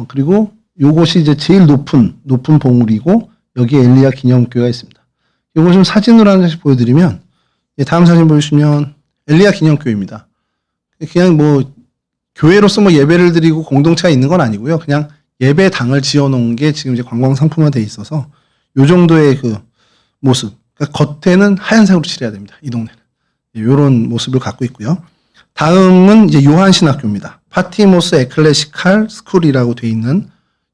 그리고 요곳이 이제 제일 높은 봉우리고 여기에 엘리야 기념교회가 있습니다. 요거 좀 사진으로 한 장씩 보여드리면 다음 사진 보시면 엘리야 기념교회입니다. 그냥 교회로서 예배를 드리고 공동체가 있는 건 아니고요. 그냥 예배당을 지어놓은 게 지금 이제 관광 상품화돼 있어서 요 정도의 모습. 그러니까 겉에는 하얀색으로 칠해야 됩니다. 이 동네는. 요런 모습을 갖고 있고요. 다음은 이제 요한 신학교입니다. 파티모스 에클레시칼 스쿨이라고 돼 있는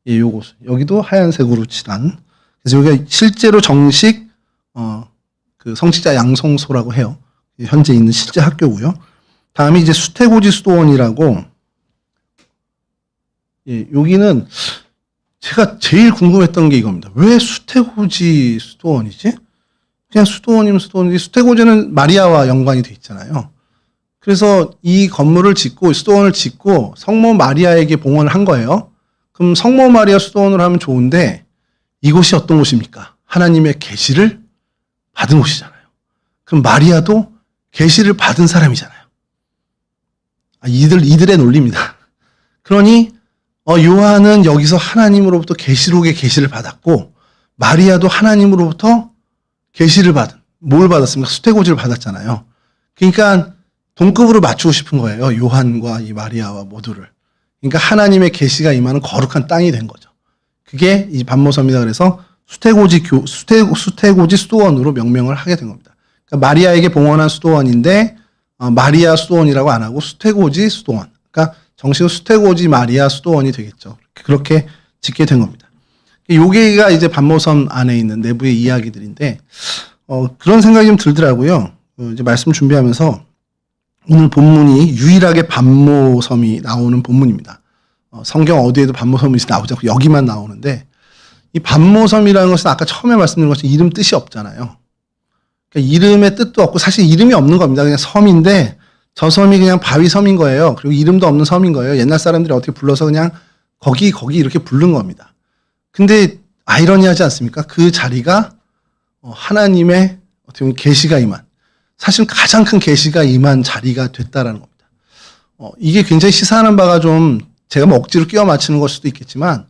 요곳. 여기도 하얀색으로 칠한. 그래서 여기가 실제로 정식 성직자 양성소라고 해요. 현재 있는 실제 학교고요. 다음에 이제 수태고지 수도원이라고 여기는 제가 제일 궁금했던 게 이겁니다. 왜 수태고지 수도원이지? 그냥 수도원이면 수도원이지 수태고지는 마리아와 연관이 돼 있잖아요. 그래서 이 건물을 짓고 수도원을 짓고 성모 마리아에게 봉헌을 한 거예요. 그럼 성모 마리아 수도원을 하면 좋은데 이곳이 어떤 곳입니까? 하나님의 계시를 받은 곳이잖아요. 그럼 마리아도 계시를 받은 사람이잖아요. 이들의 논리입니다. 그러니 요한은 여기서 하나님으로부터 계시록의 계시를 받았고 마리아도 하나님으로부터 계시를 뭘 받았습니까? 수태고지를 받았잖아요. 그러니까 동급으로 맞추고 싶은 거예요. 요한과 이 마리아와 모두를. 그러니까 하나님의 계시가 임하는 거룩한 땅이 된 거죠. 그게 이 반모섬이다 그래서 수태고지 수도원으로 명명을 하게 된 겁니다. 그러니까 마리아에게 봉헌한 수도원인데 마리아 수도원이라고 안 하고 수태고지 수도원. 그러니까 정식으로 수태고지 마리아 수도원이 되겠죠. 그렇게 짓게 된 겁니다. 요게가 이제 반모섬 안에 있는 내부의 이야기들인데 그런 생각이 좀 들더라고요. 이제 말씀 준비하면서 오늘 본문이 유일하게 반모섬이 나오는 본문입니다. 성경 어디에도 반모섬이 나오지 않고 여기만 나오는데 이 반모섬이라는 것은 아까 처음에 말씀드린 것처럼 이름 뜻이 없잖아요. 그러니까 이름의 뜻도 없고 사실 이름이 없는 겁니다. 그냥 섬인데 저 섬이 그냥 바위섬인 거예요. 그리고 이름도 없는 섬인 거예요. 옛날 사람들이 어떻게 불러서 그냥 거기 이렇게 부른 겁니다. 근데 아이러니하지 않습니까? 그 자리가 하나님의 어떻게 보면 계시가 임한, 사실 가장 큰 계시가 임한 자리가 됐다라는 겁니다. 이게 굉장히 시사하는 바가 좀 제가 뭐 억지로 끼워 맞추는 걸 수도 있겠지만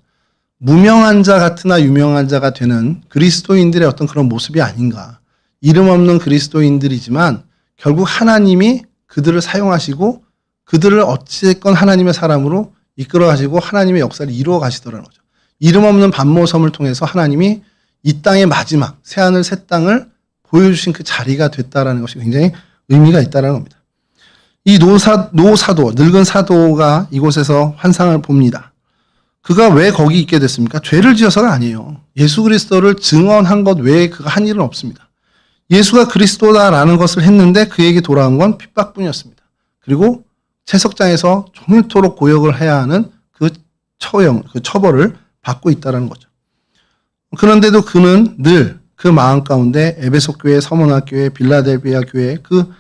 무명한 자 같으나 유명한 자가 되는 그리스도인들의 어떤 그런 모습이 아닌가. 이름 없는 그리스도인들이지만 결국 하나님이 그들을 사용하시고 그들을 어찌됐건 하나님의 사람으로 이끌어 가시고 하나님의 역사를 이루어 가시더라는 거죠. 이름 없는 반모섬을 통해서 하나님이 이 땅의 마지막 새하늘 새 땅을 보여주신 그 자리가 됐다라는 것이 굉장히 의미가 있다는 겁니다. 이 노사도, 늙은 사도가 이곳에서 환상을 봅니다. 그가 왜 거기 있게 됐습니까? 죄를 지어서가 아니에요. 예수 그리스도를 증언한 것 외에 그가 한 일은 없습니다. 예수가 그리스도다라는 것을 했는데 그에게 돌아온 건 핍박뿐이었습니다. 그리고 채석장에서 종일토록 고역을 해야 하는 그 처벌을 받고 있다는 거죠. 그런데도 그는 늘 그 마음 가운데 에베소 교회, 서머나 교회, 빌라델비아 교회, 그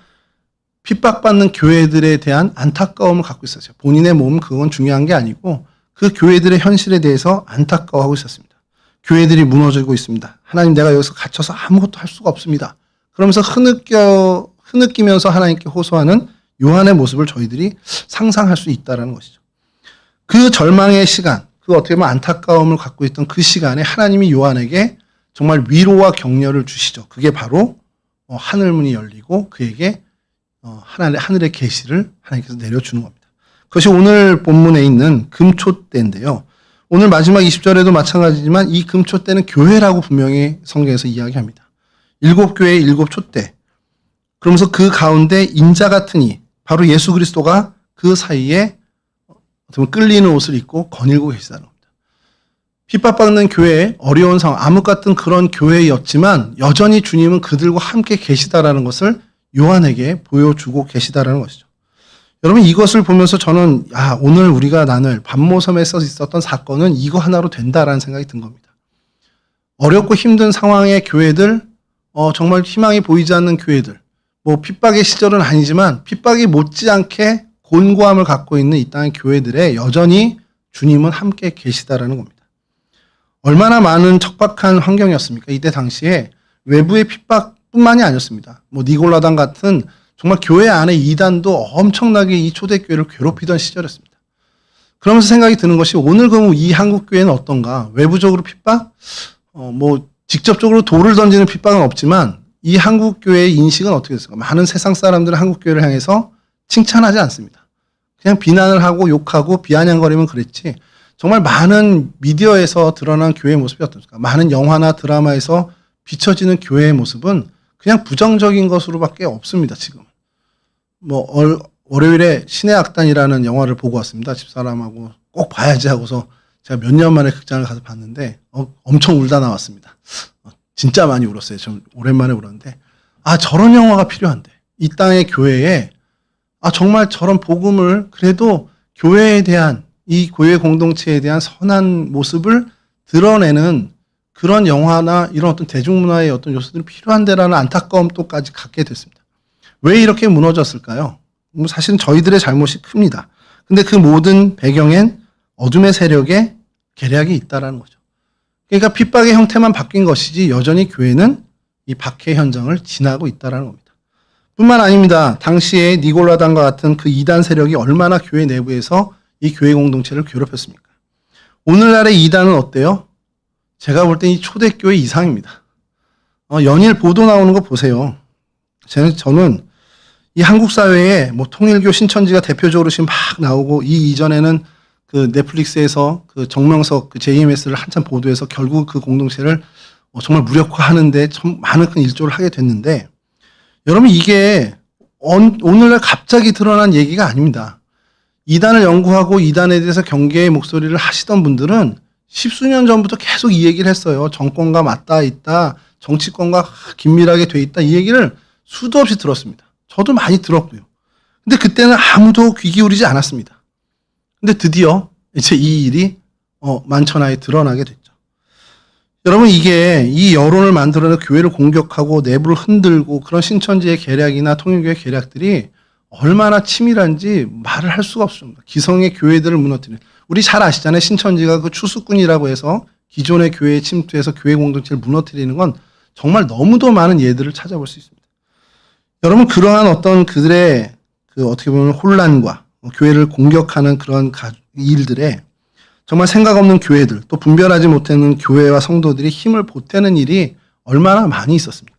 핍박받는 교회들에 대한 안타까움을 갖고 있었어요. 본인의 몸은 그건 중요한 게 아니고 그 교회들의 현실에 대해서 안타까워하고 있었습니다. 교회들이 무너지고 있습니다. 하나님, 내가 여기서 갇혀서 아무것도 할 수가 없습니다. 그러면서 흐느끼면서 하나님께 호소하는 요한의 모습을 저희들이 상상할 수 있다는 것이죠. 그 절망의 시간, 그 어떻게 보면 안타까움을 갖고 있던 그 시간에 하나님이 요한에게 정말 위로와 격려를 주시죠. 그게 바로 하늘문이 열리고 그에게 하늘의 계시를 하나님께서 내려주는 겁니다. 그것이 오늘 본문에 있는 금초대인데요. 오늘 마지막 20절에도 마찬가지지만 이 금초대는 교회라고 분명히 성경에서 이야기합니다. 7교회의 7촛대. 그러면서 그 가운데 인자 같은 이, 바로 예수 그리스도가 그 사이에 끌리는 옷을 입고 거닐고 계시다는 겁니다. 핍박받는 교회, 어려운 상황, 암흑 같은 그런 교회였지만 여전히 주님은 그들과 함께 계시다라는 것을 요한에게 보여주고 계시다라는 것이죠. 여러분, 이것을 보면서 저는 오늘 우리가 나눌 반모섬에서 있었던 사건은 이거 하나로 된다라는 생각이 든 겁니다. 어렵고 힘든 상황의 교회들, 정말 희망이 보이지 않는 교회들, 뭐 핍박의 시절은 아니지만 핍박이 못지않게 곤고함을 갖고 있는 이 땅의 교회들에 여전히 주님은 함께 계시다라는 겁니다. 얼마나 많은 척박한 환경이었습니까? 이때 당시에 외부의 핍박뿐만이 아니었습니다. 뭐 니골라당 같은 정말 교회 안에 이단도 엄청나게 이 초대교회를 괴롭히던 시절이었습니다. 그러면서 생각이 드는 것이 오늘 그럼 이 한국교회는 어떤가? 외부적으로 핍박? 직접적으로 돌을 던지는 핍박은 없지만 이 한국교회의 인식은 어떻게 됐을까? 많은 세상 사람들은 한국교회를 향해서 칭찬하지 않습니다. 그냥 비난을 하고 욕하고 비아냥거리면 그랬지 정말 많은 미디어에서 드러난 교회의 모습이 어떻습니까? 많은 영화나 드라마에서 비춰지는 교회의 모습은 그냥 부정적인 것으로밖에 없습니다. 지금 월요일에 신의 악단이라는 영화를 보고 왔습니다. 집사람하고 꼭 봐야지 하고서 제가 몇 년 만에 극장을 가서 봤는데 엄청 울다 나왔습니다. 진짜 많이 울었어요. 좀 오랜만에 울었는데 저런 영화가 필요한데 이 땅의 교회에 정말 저런 복음을 그래도 교회에 대한 이 교회 공동체에 대한 선한 모습을 드러내는 그런 영화나 이런 어떤 대중문화의 어떤 요소들이 필요한데라는 안타까움도까지 갖게 됐습니다. 왜 이렇게 무너졌을까요? 사실은 저희들의 잘못이 큽니다. 근데 그 모든 배경엔 어둠의 세력의 계략이 있다라는 거죠. 그러니까 핍박의 형태만 바뀐 것이지 여전히 교회는 이 박해 현장을 지나고 있다라는 겁니다. 뿐만 아닙니다. 당시에 니골라당과 같은 그 이단 세력이 얼마나 교회 내부에서 이 교회 공동체를 괴롭혔습니까? 오늘날의 이단은 어때요? 제가 볼 땐 이 초대교회 이상입니다. 연일 보도 나오는 거 보세요. 저는 이 한국 사회에 통일교 신천지가 대표적으로 지금 막 나오고 이 이전에는 그 넷플릭스에서 그 정명석 그 JMS를 한참 보도해서 결국 그 공동체를 정말 무력화하는데 많은 큰 일조를 하게 됐는데 여러분 이게 오늘날 갑자기 드러난 얘기가 아닙니다. 이단을 연구하고 이단에 대해서 경계의 목소리를 하시던 분들은 십수년 전부터 계속 이 얘기를 했어요. 정권과 맞닿아 있다. 정치권과 긴밀하게 돼 있다. 이 얘기를 수도 없이 들었습니다. 저도 많이 들었고요. 근데 그때는 아무도 귀 기울이지 않았습니다. 근데 드디어 이제 이 일이 만천하에 드러나게 됐죠. 여러분 이게 이 여론을 만들어내 교회를 공격하고 내부를 흔들고 그런 신천지의 계략이나 통일교의 계략들이 얼마나 치밀한지 말을 할 수가 없습니다. 기성의 교회들을 무너뜨리는. 우리 잘 아시잖아요. 신천지가 그 추수꾼이라고 해서 기존의 교회에 침투해서 교회 공동체를 무너뜨리는 건 정말 너무도 많은 예들을 찾아볼 수 있습니다. 여러분, 그러한 어떤 그들의 어떻게 보면 혼란과 교회를 공격하는 그런 일들에 정말 생각 없는 교회들, 또 분별하지 못하는 교회와 성도들이 힘을 보태는 일이 얼마나 많이 있었습니까?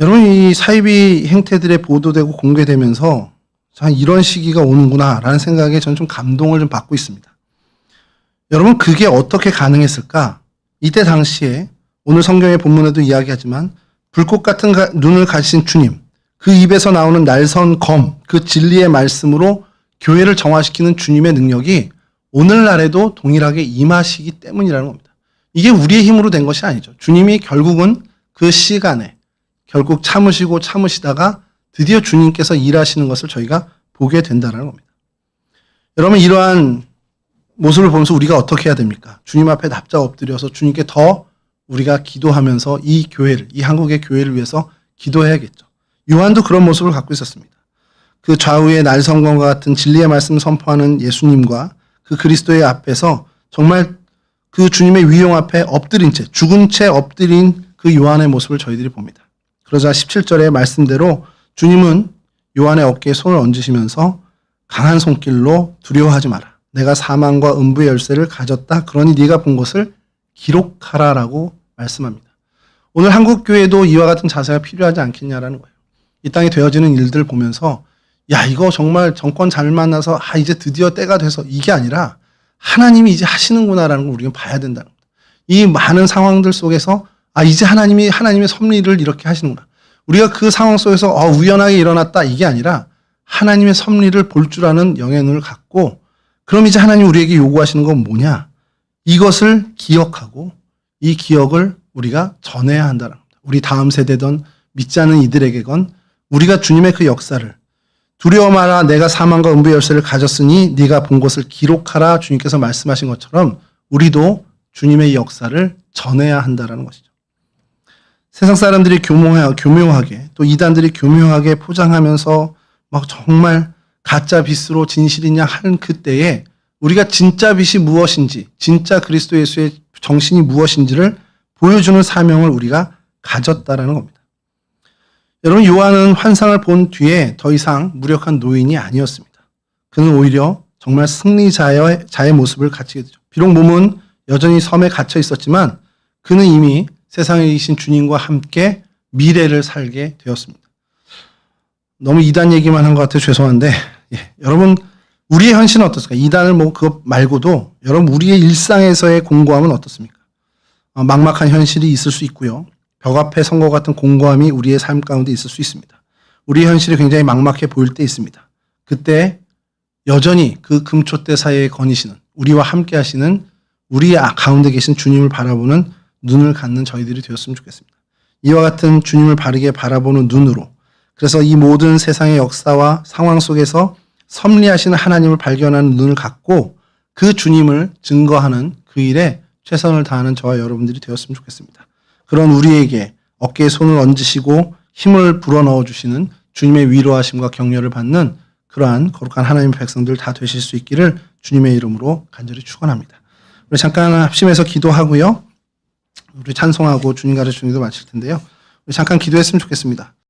여러분, 이 사이비 행태들의 보도되고 공개되면서 이런 시기가 오는구나라는 생각에 저는 좀 감동을 좀 받고 있습니다. 여러분, 그게 어떻게 가능했을까? 이때 당시에 오늘 성경의 본문에도 이야기하지만 불꽃 같은 눈을 가지신 주님, 그 입에서 나오는 날선 검, 그 진리의 말씀으로 교회를 정화시키는 주님의 능력이 오늘날에도 동일하게 임하시기 때문이라는 겁니다. 이게 우리의 힘으로 된 것이 아니죠. 주님이 결국은 그 시간에 결국 참으시다가 드디어 주님께서 일하시는 것을 저희가 보게 된다는 겁니다. 여러분, 이러한 모습을 보면서 우리가 어떻게 해야 됩니까? 주님 앞에 납작 엎드려서 주님께 더 우리가 기도하면서 이 교회를, 이 한국의 교회를 위해서 기도해야겠죠. 요한도 그런 모습을 갖고 있었습니다. 그 좌우의 날성검과 같은 진리의 말씀을 선포하는 예수님과 그 그리스도의 앞에서 정말 그 주님의 위용 앞에 엎드린 채, 죽은 채 엎드린 그 요한의 모습을 저희들이 봅니다. 그러자 17절의 말씀대로 주님은 요한의 어깨에 손을 얹으시면서 강한 손길로 두려워하지 마라. 내가 사망과 음부의 열쇠를 가졌다. 그러니 네가 본 것을 기록하라라고 말씀합니다. 오늘 한국교회도 이와 같은 자세가 필요하지 않겠냐라는 거예요. 이 땅에 되어지는 일들을 보면서 야, 이거 정말 정권 잘 만나서 이제 드디어 때가 돼서 이게 아니라 하나님이 이제 하시는구나라는 걸 우리가 봐야 된다는 겁니다. 이 많은 상황들 속에서 이제 하나님의 섭리를 이렇게 하시는구나. 우리가 그 상황 속에서 우연하게 일어났다 이게 아니라 하나님의 섭리를 볼 줄 아는 영향을 갖고 그럼 이제 하나님 우리에게 요구하시는 건 뭐냐? 이것을 기억하고 이 기억을 우리가 전해야 한다는 겁니다. 우리 다음 세대든 믿지 않는 이들에게건 우리가 주님의 그 역사를 두려워 마라 내가 사망과 음부의 열쇠를 가졌으니 네가 본 것을 기록하라 주님께서 말씀하신 것처럼 우리도 주님의 역사를 전해야 한다는 것이죠. 세상 사람들이 교묘하게 또 이단들이 교묘하게 포장하면서 막 정말 가짜 빛으로 진실이냐 하는 그때에 우리가 진짜 빛이 무엇인지 진짜 그리스도 예수의 정신이 무엇인지를 보여주는 사명을 우리가 가졌다라는 겁니다. 여러분, 요한은 환상을 본 뒤에 더 이상 무력한 노인이 아니었습니다. 그는 오히려 정말 승리자의 모습을 갖추게 되죠. 비록 몸은 여전히 섬에 갇혀 있었지만 그는 이미 세상에 계신 주님과 함께 미래를 살게 되었습니다. 너무 이단 얘기만 한 것 같아서 죄송한데 여러분, 우리의 현실은 어떻습니까? 이단을 그것 말고도 여러분 우리의 일상에서의 공고함은 어떻습니까? 막막한 현실이 있을 수 있고요. 벽 앞에 선 것 같은 공고함이 우리의 삶 가운데 있을 수 있습니다. 우리의 현실이 굉장히 막막해 보일 때 있습니다. 그때 여전히 그 금초대 사이에 거니시는 우리와 함께 하시는 우리 가운데 계신 주님을 바라보는 눈을 갖는 저희들이 되었으면 좋겠습니다. 이와 같은 주님을 바르게 바라보는 눈으로 그래서 이 모든 세상의 역사와 상황 속에서 섭리하시는 하나님을 발견하는 눈을 갖고 그 주님을 증거하는 그 일에 최선을 다하는 저와 여러분들이 되었으면 좋겠습니다. 그런 우리에게 어깨에 손을 얹으시고 힘을 불어넣어 주시는 주님의 위로하심과 격려를 받는 그러한 거룩한 하나님의 백성들 다 되실 수 있기를 주님의 이름으로 간절히 축원합니다. 우리 잠깐 합심해서 기도하고요. 우리 찬송하고 주님 가르치는 기도 마칠 텐데요. 우리 잠깐 기도했으면 좋겠습니다.